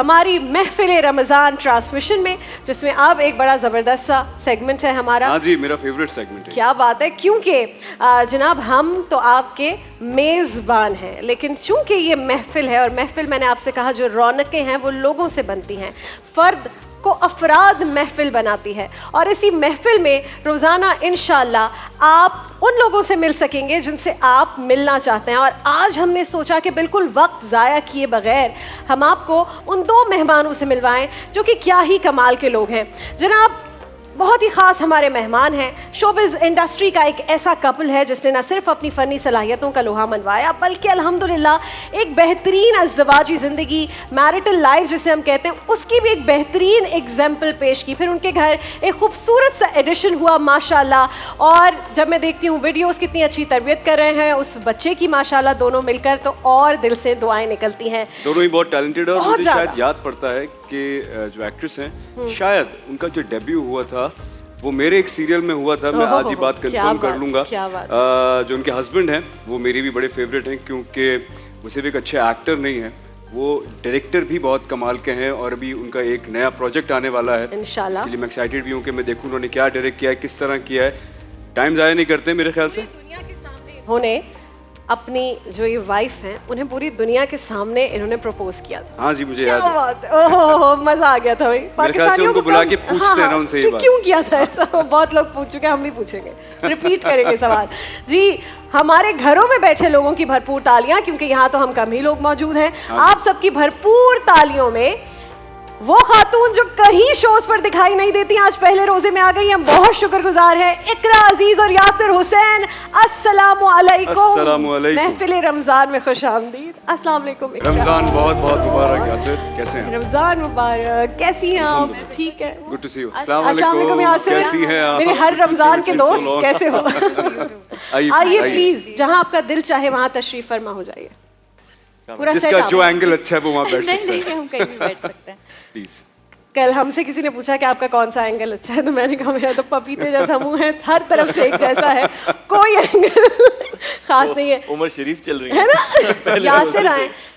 हमारी महफिल रमज़ान ट्रांसमिशन में, जिसमें अब एक बड़ा ज़बरदस्त सा सेगमेंट है हमारा। हाँ जी, मेरा फेवरेट सेगमेंट है। क्या बात है, क्योंकि जनाब हम तो आपके मेज़बान हैं, लेकिन चूंकि ये महफिल है और महफिल मैंने आपसे कहा जो रौनकें हैं वो लोगों से बनती हैं, फ़र्द को अफराद महफिल बनाती है। और इसी महफिल में रोज़ाना इंशाअल्लाह आप उन लोगों से मिल सकेंगे जिनसे आप मिलना चाहते हैं। और आज हमने सोचा कि बिल्कुल वक्त ज़ाया किए बगैर हम आपको उन दो मेहमानों से मिलवाएं जो कि क्या ही कमाल के लोग हैं। जनाब बहुत ही ख़ास हमारे मेहमान हैं। शोबिज़ इंडस्ट्री का एक ऐसा कपल है जिसने न सिर्फ अपनी फ़नी सलाहियतों का लोहा मनवाया, बल्कि अल्हम्दुलिल्लाह एक बेहतरीन अज़दवाजी ज़िंदगी, मैरिटल लाइफ जिसे हम कहते हैं, उसकी भी एक बेहतरीन एग्जाम्पल पेश की। फिर उनके घर एक खूबसूरत सा एडिशन हुआ माशाल्लाह। और जब मैं देखती हूँ वीडियोस कितनी अच्छी तरबियत कर रहे हैं उस बच्चे की माशाल्लाह दोनों मिलकर, तो और दिल से दुआएं निकलती हैं। दोनों ही बहुत टैलेंटेड है। और मुझे शायद याद पड़ता है कि जो एक्ट्रेस हैं शायद उनका जो डेब्यू हुआ था वो मेरे एक सीरियल में हुआ था। मैं आज ही बात कंफर्म कर लूँगा। जो उनके हस्बैंड हैं वो मेरी भी बड़े फेवरेट हैं, क्योंकि वो सिर्फ एक अच्छे एक्टर नहीं हैं, वो डायरेक्टर भी बहुत कमाल के हैं। और अभी उनका एक नया प्रोजेक्ट आने वाला है, इंशाल्लाह। इसके लिए मैं एक्साइटेड भी हूँ कि मैं देखूँ उन्होंने क्या डायरेक्ट किया है, किस तरह किया है। टाइम ज़ाया नहीं करते मेरे ख्याल से। दुनिया के सामने इन्होंने अपनी जो ये वाइफ हैं उन्हें पूरी दुनिया के सामने इन्होंने प्रपोज किया था। हाँ जी, मुझे याद है। ओहो, मजा आ गया था भाई। पाकिस्तानियों को बुला के पूछते हैं ना उनसे ये बात। क्यों किया था ऐसा? बहुत लोग पूछ चुके हैं, हम भी पूछेंगे, रिपीट करेंगे सवाल। जी, हमारे घरों में बैठे लोगों की भरपूर तालियां, क्योंकि यहाँ तो हम कम ही लोग मौजूद हैं। आप सबकी भरपूर तालियों में वो खातून जो कहीं शोज पर दिखाई नहीं देती, आज पहले रोजे में आ गई हैं, बहुत शुक्रगुजार है, इकरा अजीज और यासिर हुसैन। अस्सलामु अलैकुम। महफिल रमजान में खुशामदीद। अस्सलाम वालेकुम। रमजान बहुत बहुत मुबारक। यासिर कैसे हैं? रमजान मुबारक। कैसी हैं आप? ठीक है, गुड टू सी यू। अस्सलाम वालेकुम यासिर। कैसी हैं आप? मेरे हर रमजान के दोस्त कैसे हो? आइए प्लीज, जहां आपका दिल चाहे वहां तशरीफ फरमा हो जाइए। पूरा जिसका जो एंगल अच्छा है वो वहां बैठ सकता है। नहीं, हम कहीं भी बैठ सकते हैं प्लीज। कल हमसे किसी ने पूछा कि आपका कौन सा एंगल अच्छा है, तो मैंने कहा मेरा तो पपीते जैसा मुंह है, हर तरफ से एक जैसा है, कोई एंगल खास नहीं है। उमर शरीफ चल रही है ना।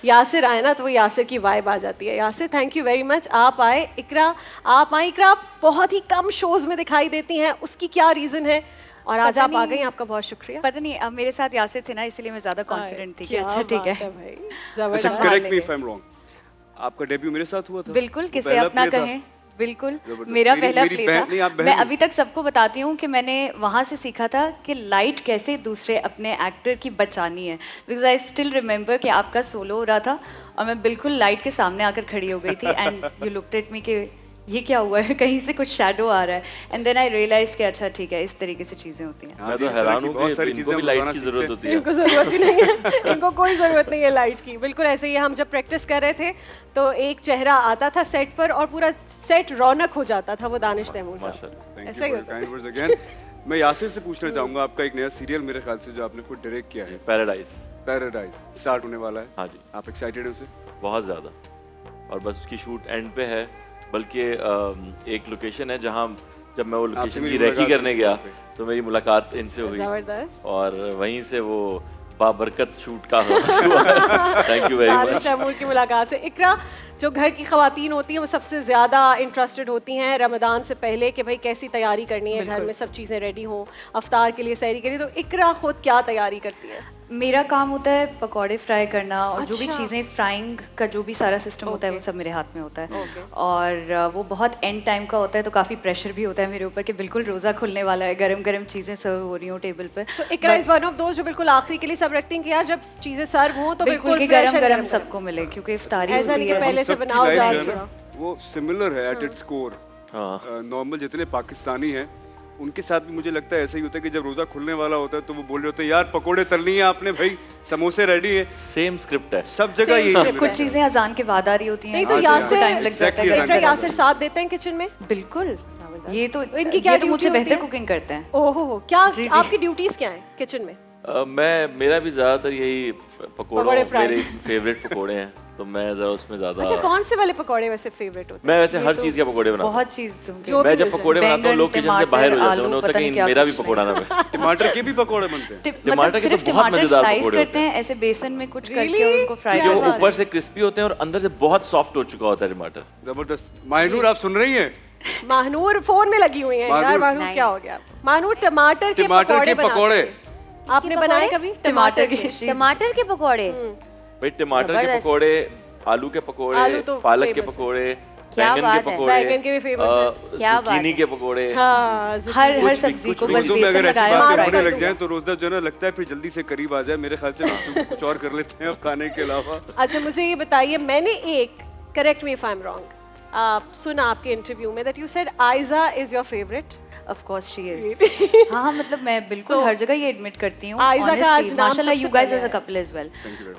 यासिर आए ना तो वो यासिर की वाइब आ जाती है। Yasir thank you very much, आप आए। इकरा आप आई। इकरा आप बहुत ही कम शोज में दिखाई देती हैं, उसकी क्या रीजन है? और आज आप आ गई, आपका बहुत शुक्रिया। पता नहीं, अब मेरे साथ यासिर थे ना, इसलिए मैं ज्यादा कॉन्फिडेंट थी कि अच्छा ठीक है। अच्छा, correct me if I am wrong, आपका डेब्यू मेरे साथ हुआ था? बिल्कुल, किसे अपना कहें, बिल्कुल मेरा पहला प्ले था। मैं अभी तक सबको बताती हूँ कि मैंने वहाँ से सीखा था कि लाइट कैसे दूसरे अपने एक्टर की बचानी है। बिकॉज आई स्टिल रिमेंबर कि आपका सोलो हो रहा था और मैं बिल्कुल लाइट के सामने आकर खड़ी हो गई थी, and you looked at me कि ये क्या हुआ है, कहीं से कुछ शैडो आ रहा है, एंड देन आई रियलाइज कि अच्छा ठीक है, इस तरीके से चीजें होती हैं। मैं तो हैरान हूँ कि इनको भी लाइट की जरूरत होती है। इनको जरूरत ही नहीं है, इनको कोई जरूरत नहीं है लाइट की। बिल्कुल ऐसे ही हम जब प्रैक्टिस कर रहे थे तो एक चेहरा आता था सेट पर और पूरा सेट रौनक हो जाता था, वो दानिश तैमूर साहब। ऐसा ही होता है। मैं यासिर से पूछना चाहूंगा, आपका एक नया सीरियल मेरे ख्याल से जो आपने खुद डायरेक्ट किया है, पैराडाइज स्टार्ट होने वाला है। हाँ जी, आप एक्साइटेड हैं उसे? बहुत ज़्यादा। और बस उसकी शूट एंड पे है, बल्कि एक लोकेशन है जहाँ जब मैं वो लोकेशन की रेकी करने गया तो मेरी मुलाकात इनसे हुई और वहीं से वो बाबरकत शूट का thank you very much. Timur की मुलाकात से। इकरा, जो घर की ख़वातीन होती हैं वो सबसे ज़्यादा इंटरेस्टेड होती हैं रमज़ान से पहले कि भाई कैसी तैयारी करनी है, घर में सब चीज़ें रेडी हों, अफ्तार के लिए, सहरी के लिए। तो इकरा खुद क्या तैयारी करती है? मेरा काम होता है पकौड़े फ्राई करना और जो भी चीज़ें फ्राइंग का जो भी सारा सिस्टम होता है वो सब मेरे हाथ में होता है। और वो बहुत एंड टाइम का होता है, तो काफ़ी प्रेशर भी होता है मेरे ऊपर कि बिल्कुल रोज़ा खुलने वाला है, गरम गरम चीज़ें सर्व हो रही हो टेबल पर। तो इकरा इज वन ऑफ दोस्त जो बिल्कुल आखिरी के लिए सब रखती हैं कि यार जब चीज़ें सर्व हों तो बिल्कुल गरम गरम सबको मिले, क्योंकि इफ्तारी होती है। पहले से बनाओ वो सिमिलर है एट इट्स कोर। नॉर्मल जितने पाकिस्तानी हैं उनके साथ भी मुझे लगता है ऐसा ही होता है कि जब रोजा खुलने वाला होता है तो वो बोल रहे होते हैं यार पकोड़े तलनी है आपने, भाई समोसे रेडी है। सेम स्क्रिप्ट है सब जगह, यही कुछ चीजें अजान के बाद आ रही होती हैं। नहीं तो यासिर टाइम लग जाता है। यासिर साथ देते हैं किचन में? बिल्कुल, ये तो इनकी क्या, मुझसे बेहतर कुकिंग करते हैं। ओहो, क्या आपकी ड्यूटीज क्या हैं किचन में? मेरा भी ज्यादातर यही पकोड़े मेरे फेवरेट पकोड़े हैं, तो मैं जरा उसमें ज्यादा। अच्छा, कौन से वाले पकोड़े वैसे फेवरेट होते हैं? मैं वैसे हर चीज के पकोड़े बनाता हूं। बहुत चीज मैं जब पकोड़े बनाता हूं लोग किचन से बाहर हो जाते हैं, उन्हें होता है कि मेरा भी पकोड़ा ना बने। टमाटर के भी पकोड़े बनते हैं? टमाटर के तो बहुत मजेदार पकोड़े करते हैं, ऐसे बेसन में कुछ करके उनको फ्राई करते हैं, ऊपर से क्रिस्पी होते हैं और अंदर से बहुत सॉफ्ट हो चुका होता है टमाटर। जबरदस्त। माहिनूर, आप सुन रही हैं? माहनूर फोन में लगी हुई है यार। माहनूर क्या हो गया? माहनूर टमाटर के पकोड़े आपने बनाए कभी? टमाटर के पकोड़े? भाई टमाटर के पकोड़े, आलू के पकोड़े, पालक के पकोड़े, बैंगन के पकोड़े, बैंगन के भी फेमस है, zucchini के पकोड़े, हर सब्जी को बस बेसन लगाया लग जाए तो रोज़ा जो है ना लगता है फिर जल्दी से करीब आ जाए। मेरे ख्याल से कुछ और कर लेते हैं अब खाने के अलावा। अच्छा, मुझे ये बताइए, मैंने एक, correct me if I am wrong, सुना आपके इंटरव्यू में that you said Aiza is your favorite. Of course she is. हाँ, मतलब मैं बिल्कुल हर जगह ये एडमिट करती हूँ। आयजा का आज नाम माशाल्लाह you guys as a couple as well.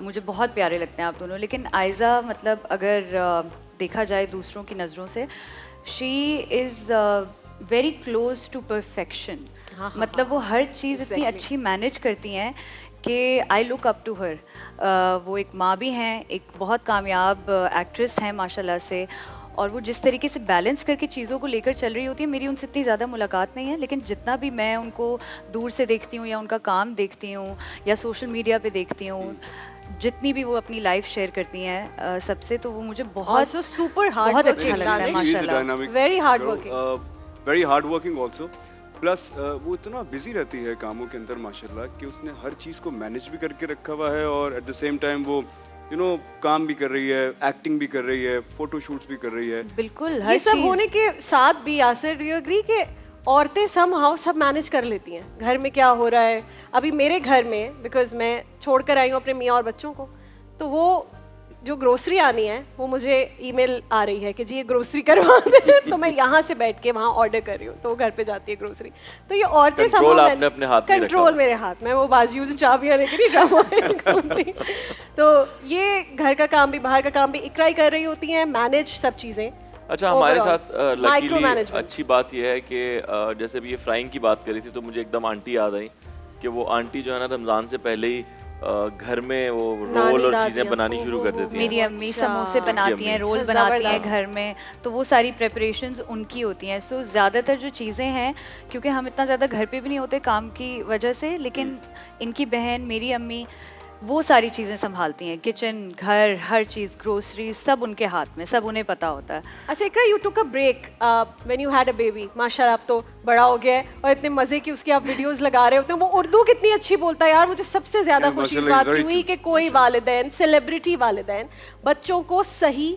मुझे बहुत प्यारे लगते हैं आप दोनों। लेकिन आयजा मतलब अगर देखा जाए दूसरों की नज़रों से, she is very close to perfection. मतलब वो हर चीज़ इतनी अच्छी मैनेज करती हैं कि I look up to her. वो एक माँ भी हैं, एक बहुत कामयाब एक्ट्रेस हैं माशाल्लाह से, और वो जिस तरीके से बैलेंस करके चीज़ों को लेकर चल रही होती है। मेरी उनसे इतनी ज़्यादा मुलाकात नहीं है, लेकिन जितना भी मैं उनको दूर से देखती हूँ या उनका काम देखती हूँ या सोशल मीडिया पे देखती हूँ, जितनी भी वो अपनी लाइफ शेयर करती हैं सबसे, तो वो मुझे बहुत सुपर बहुत अच्छा लगता है माशाल्लाह। Very hard working, very hard working also. Plus वो इतना बिजी रहती है कामों के अंदर माशाल्लाह कि उसने हर चीज़ को मैनेज भी करके रखा हुआ है, और एट द सेम टाइम वो काम भी कर रही है, एक्टिंग भी कर रही है, फोटो शूट्स भी कर रही है। बिल्कुल। ये सब होने के साथ भी यासिर, डू यू एग्री कि औरतें समहाउ सब मैनेज कर लेती हैं घर में क्या हो रहा है? अभी मेरे घर में, बिकॉज मैं छोड़कर आई हूँ अपने मियाँ और बच्चों को, तो वो जो ग्रोसरी आनी है वो मुझे ईमेल आ रही है कि जी ये ग्रोसरी करवा दें, तो मैं यहाँ से बैठ के वहाँ ऑर्डर कर रही हूँ, तो वो घर पे जाती है ग्रोसरी। तो ये औरतें कंट्रोल मेरे हाथ में, वो बाजू जो चाबियाँ लेकर ही ड्रामा घूमती। तो ये घर का काम भी बाहर का काम भी इकरा ही कर रही होती हैं, मैनेज सब चीज़ें। अच्छा, हमारे साथ लकीली अच्छी बात यह है कि जैसे भी ये फ्राइंग की बात करी थी तो मुझे एकदम आंटी याद आई कि वो आंटी जो है ना रमज़ान से पहले ही घर में वो रोल और चीजें बनानी शुरू कर देती हैं। मेरी अम्मी समोसे बनाती हैं, रोल बनाती हैं घर में, तो वो सारी प्रेपरेशंस उनकी होती हैं। सो ज़्यादातर जो चीज़ें हैं, क्योंकि हम इतना ज़्यादा घर पे भी नहीं होते काम की वजह से, लेकिन इनकी बहन मेरी अम्मी वो सारी चीज़ें संभालती हैं, किचन, घर, हर चीज़, ग्रोसरी, सब उनके हाथ में, सब उन्हें पता होता है। अच्छा Iqra, you took a break when you had a baby, माशाल्लाह अब तो बड़ा हो गया है और इतने मजे की उसकी आप वीडियोस लगा रहे होते हैं। वो उर्दू कितनी अच्छी बोलता है यार, मुझे सबसे ज्यादा खुशी इस बात की हुई कि कोई वालिदैन, सेलिब्रिटी वालिदैन बच्चों को सही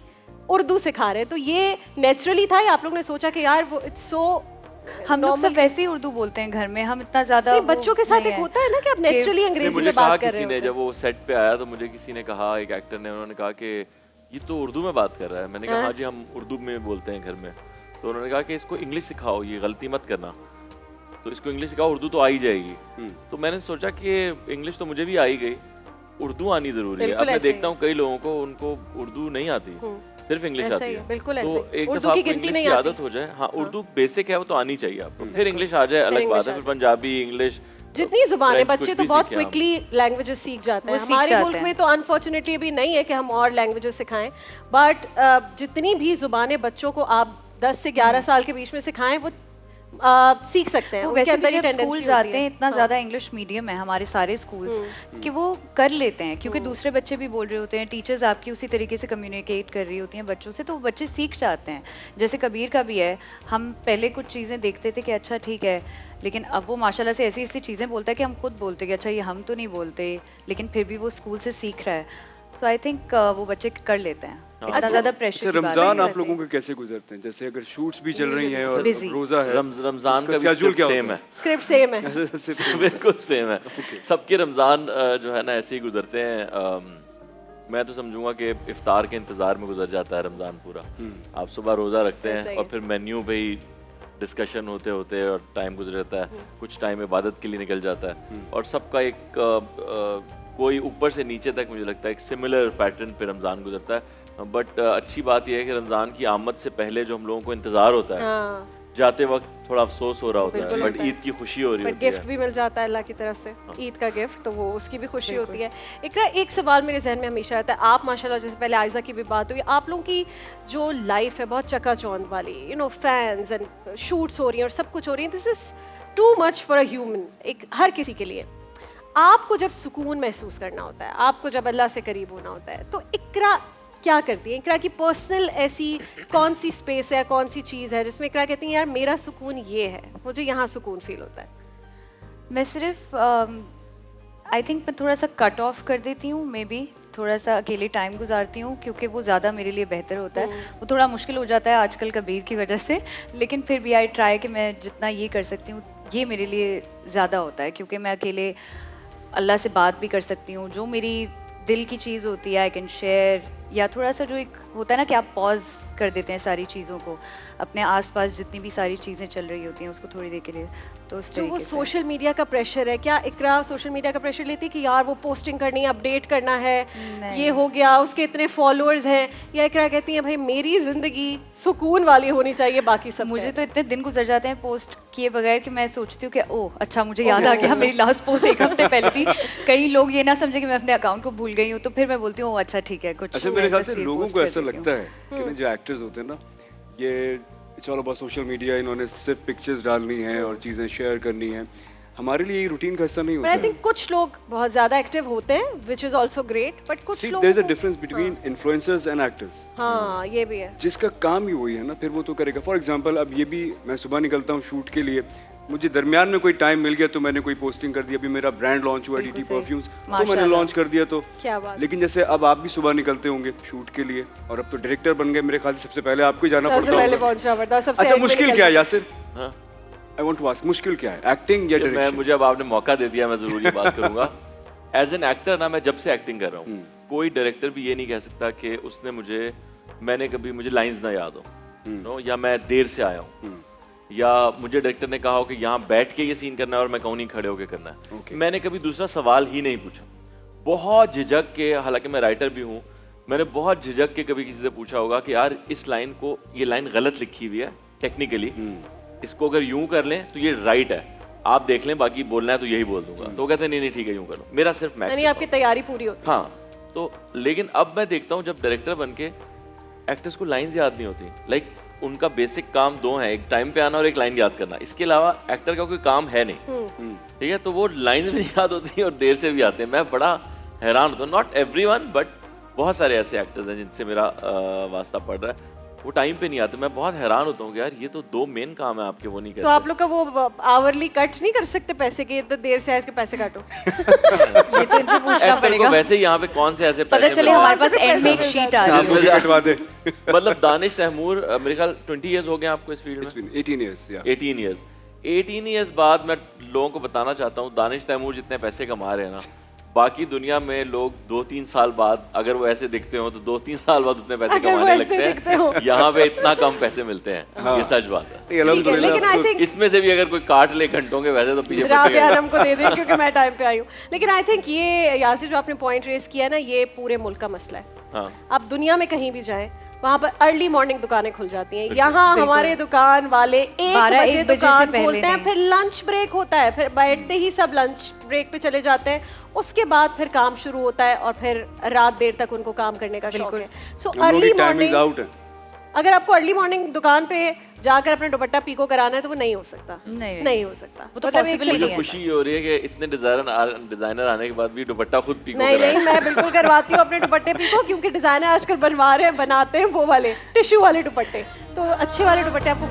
उर्दू सिखा रहे हैं। तो ये नेचुरली था या आप लोगों ने सोचा कि यार वो इट्स सो, हम लोग सब वैसे ही उर्दू बोलते हैं घर में, हम इतना ज्यादा बच्चों के साथ एक होता है ना कि आप नेचुरली अंग्रेजी में बात कर रहे हो। जब वो सेट पे आया तो मुझे किसी ने कहा, एक एक्टर ने, उन्होंने कहा कि ये तो उर्दू में बात कर रहा है। मैंने कहा हाँ जी, हम उर्दू में बोलते हैं घर में। तो उन्होंने कहा कि इसको इंग्लिश सिखाओ, ये गलती मत करना, तो इसको इंग्लिश सिखाओ, उर्दू तो आ ही जाएगी। तो मैंने सोचा कि इंग्लिश तो मुझे भी आ ही गई, उर्दू आनी जरूरी है। अब मैं देखता हूँ कई लोगों को, उनको उर्दू नहीं आती, सिर्फ इंग्लिश आती है। बिल्कुल तो एक दफा आपको इंग्लिश की आदत हो जाए, हाँ उर्दू बेसिक है वो तो आनी चाहिए आपको, फिर इंग्लिश आ जाए अलग बात है, फिर पंजाबी, इंग्लिश, जितनी जुबानें, बच्चे तो बहुत क्विकली लैंग्वेजेस सीख जाते हैं। हमारे मुल्क में तो अनफॉर्चुनेटली अभी नहीं है कि हम और लैंग्वेजेस सिखाएं, बट जितनी भी जुबानें बच्चों को आप 10 से 11 साल के बीच में सिखाएं वो सीख सकते हैं। वैसे भी जब स्कूल जाते हैं, इतना ज़्यादा इंग्लिश मीडियम है हमारे सारे स्कूल्स कि वो कर लेते हैं, क्योंकि दूसरे बच्चे भी बोल रहे होते हैं, टीचर्स आपकी उसी तरीके से कम्युनिकेट कर रही होती हैं बच्चों से, तो वो बच्चे सीख जाते हैं। जैसे कबीर का भी है, हम पहले कुछ चीज़ें देखते थे कि अच्छा ठीक है, लेकिन अब वो माशाल्लाह से ऐसी ऐसी चीज़ें बोलता है कि हम खुद बोलते कि अच्छा ये हम तो नहीं बोलते, लेकिन फिर भी वो स्कूल से सीख रहा है। सो आई थिंक वो बच्चे कर लेते हैं, इतना ज़्यादा प्रेशर। रमजान आप लोगों के कैसे गुजरते हैं? जैसे अगर शूट्स भी चल रही हैं और रोजा है, रमजान का शेड्यूल क्या सेम है? स्क्रिप्ट सेम है, बिल्कुल सेम है। सबके रमजान जो है ना ऐसे ही गुजरते हैं। मैं तो समझूंगा कि इफ्तार के इंतजार में गुजर जाता है रमजान पूरा। आप सुबह रोजा रखते हैं और फिर मेन्यू पे ही डिस्कशन होते होते और टाइम गुजर जाता है, कुछ टाइम इबादत के लिए निकल जाता है, और सबका एक कोई ऊपर से नीचे तक मुझे लगता है एक सिमिलर पैटर्न पे रमज़ान गुजरता है। बट अच्छी बात यह है कि रमज़ान की आमद से पहले जो हम लोगों को इंतज़ार होता है, जाते वक्त थोड़ा अफसोस हो रहा होता है, बट ईद की खुशी हो रही होती है। गिफ्ट भी मिल जाता है अल्लाह की तरफ से, ईद का गिफ्ट, तो वो उसकी भी खुशी होती है। एक सवाल मेरे जहन में हमेशा आता है, आप माशाल्लाह, जैसे पहले आयजा की भी बात हुई, आप लोगों की जो लाइफ है बहुत चकाचौंध वाली, फैंस एंड शूट्स हो रही हैं और सब कुछ हो रही है, this is too much for a human, एक हर किसी के लिए। आपको जब सुकून महसूस करना होता है, आपको जब अल्लाह से करीब होना होता है, तो इकरा क्या करती है? इकरा की पर्सनल ऐसी कौन सी स्पेस है, कौन सी चीज़ है जिसमें इकरा कहती है यार मेरा सुकून ये है, मुझे यहाँ सुकून फील होता है? मैं सिर्फ आई थिंक मैं थोड़ा सा कट ऑफ कर देती हूँ, मे बी थोड़ा सा अकेले टाइम गुजारती हूँ, क्योंकि वो ज़्यादा मेरे लिए बेहतर होता है। वो थोड़ा मुश्किल हो जाता है आजकल कबीर की वजह से, लेकिन फिर भी आई ट्राई कि मैं जितना ये कर सकती हूँ ये मेरे लिए ज़्यादा होता है, क्योंकि मैं अकेले अल्लाह से बात भी कर सकती हूँ, जो मेरी दिल की चीज़ होती है आई कैन शेयर, या थोड़ा सा जो एक होता है ना कि आप पॉज कर देते हैं सारी चीज़ों को, अपने आसपास जितनी भी सारी चीज़ें चल रही होती हैं उसको थोड़ी देर के लिए। तो उस तरीके वो से सोशल मीडिया का प्रेशर है, क्या इकरा सोशल मीडिया का प्रेशर लेती है कि यार वो पोस्टिंग करनी है, अपडेट करना है, ये हो गया, उसके इतने फॉलोअर्स हैं, या इकरा कहती है भाई मेरी ज़िंदगी सुकून वाली होनी चाहिए, बाकी सब? मुझे तो इतने दिन गुजर जाते हैं पोस्ट किए बगैर कि मैं सोचती हूँ कि ओह अच्छा मुझे याद आ गया, मेरी लास्ट पोस्ट 1 हफ्ते पहले थी, कई लोग ये ना समझे कि मैं अपने अकाउंट को भूल गई हूँ, तो फिर मैं बोलती हूँ अच्छा ठीक है कुछ। अच्छा, मेरे ख्याल से लोगों को ऐसा लगता है कि जो एक्टर्स होते हैं ना, ये it's all about social media, इन्होंने सिर्फ पिक्चर्स डालनी है और चीज़ें शेयर करनी है। हमारे लिए ये रूटीन का हिस्सा नहीं होता। आई थिंक कुछ लोग बहुत ज़्यादा एक्टिव होते हैं, which is also great, but कुछ लोग there is a difference between influencers and actors. हाँ, ये भी है। जिसका काम ही वही है ना, फिर वो तो करेगा। फॉर एग्जांपल, अब ये भी मैं सुबह निकलता हूँ शूट के लिए, मुझे दरमियान में कोई टाइम मिल गया तो मैंने कोई पोस्टिंग कर दी। अभी मेरा ब्रांड लॉन्च हुआ डीटी परफ्यूम्स, तो मैंने लॉन्च कर दिया। तो क्या बात। लेकिन जैसे अब आप भी सुबह निकलते होंगे शूट के लिए, और अब तो डायरेक्टर बन गए, मेरे ख्याल से सबसे पहले आपको ही जाना पड़ता है, पहले पहुंचना पड़ता है। अच्छा, मुश्किल क्या है Yasir? I want to ask, मुश्किल क्या है, एक्टिंग या डायरेक्शन? मुझे अब आपने मौका दे दिया, मैं जरूर ये बात करूंगा। एज एन एक्टर ना, मैं जब से एक्टिंग कर रहा हूँ, कोई डायरेक्टर भी ये नहीं कह सकता कि उसने मुझे लाइंस ना याद हो, या मैं देर से आया हूँ, या मुझे डायरेक्टर ने कहा हो कि यहाँ बैठ के ये सीन करना है और मैं कहूँ नहीं खड़े होके करना है। मैंने कभी दूसरा सवाल ही नहीं पूछा। बहुत झिझक के, हालांकि मैं राइटर भी हूँ, मैंने बहुत झिझक के कभी किसी से पूछा होगा कि यार इस लाइन को, ये लाइन गलत लिखी हुई है टेक्निकली, इसको अगर यूं कर लें तो ये राइट है, आप देख लें, बाकी बोलना है तो यही बोल दूंगा। तो वो कहते हैं नहीं ठीक है यूं कर लो, मेरा सिर्फ मैच, आपकी तैयारी पूरी होती। हाँ, तो लेकिन अब मैं देखता हूँ जब डायरेक्टर बन के एक्टर्स को लाइन्स याद नहीं होती। लाइक उनका बेसिक काम 2 है, एक टाइम पे आना और एक लाइन याद करना, इसके अलावा एक्टर का कोई काम है नहीं। ठीक है, तो वो लाइन्स भी याद होती है और देर से भी आते हैं। मैं बड़ा हैरान होता हूँ। नॉट एवरीवन, बट बहुत सारे ऐसे एक्टर्स हैं जिनसे मेरा वास्ता पड़ रहा है, वो टाइम पे नहीं आते। मैं बहुत हैरान होता हूँ कि यार ये तो 2 मेन काम है आपके, वो नहीं करते। तो आप लोग का वो आवरली कट नहीं कर सकते पैसे के, इतने देर से आए इसके पैसे काटो? ये तो इनसे पूछना पड़ेगा। वैसे ही यहाँ पे कौन से ऐसे पैसे पता चले हमारे पास एंड में एक शीट आ जाए, मुझे कटवा दे। मतलब दानिश तैमूर, मेरे ख्याल 20 इयर्स हो गए आपको इस फील्ड में? 18 इयर्स। 18 इयर्स बाद मैं लोगों को बताना चाहता हूँ, दानिश तैमूर जितने पैसे कमा रहे हैं ना, बाकी दुनिया में लोग 2-3 साल बाद, अगर वो ऐसे दिखते हो तो 2-3 साल बाद उतने पैसे कमाने लगते हैं। यहाँ पे इतना कम पैसे मिलते हैं। हाँ। ये सच बात है। लेकिन आई थिंक इसमें से भी अगर कोई काट ले घंटों के, वैसे तो पीछे हमको दे दें क्योंकि मैं टाइम पे आई हूँ। लेकिन आई थिंक ये यासिर जो आपने पॉइंट रेस किया ना, ये पूरे मुल्क का मसला है। हाँ। आप दुनिया में कहीं भी जाएं, वहाँ पर अर्ली मॉर्निंग दुकानें खुल जाती हैं। यहाँ हमारे दुकान वाले 1 बजे दुकान खोलते हैं, फिर लंच ब्रेक होता है, फिर बैठते ही सब लंच ब्रेक पे चले जाते हैं, उसके बाद फिर काम शुरू होता है और फिर रात देर तक उनको काम करने का शौक है। सो अर्ली मॉर्निंग, अगर आपको अर्ली मॉर्निंग दुकान पे जाकर अपना दुपट्टा पीको कराना है तो वो नहीं हो सकता, नहीं हो सकता। वो तो पॉसिबल ही नहीं है। खुशी हो रही है कि इतने डिजाइनर आने के बाद भी दुपट्टा खुद पीको नहीं, मैं बिल्कुल करवाती हूँ अपने दुपट्टे पीको, क्योंकि डिजाइनर आजकल बनवा रहे हैं, बनाते हैं वो वाले टिश्यू वाले दुपट्टे, तो अच्छे वाले दुपट्टे आपको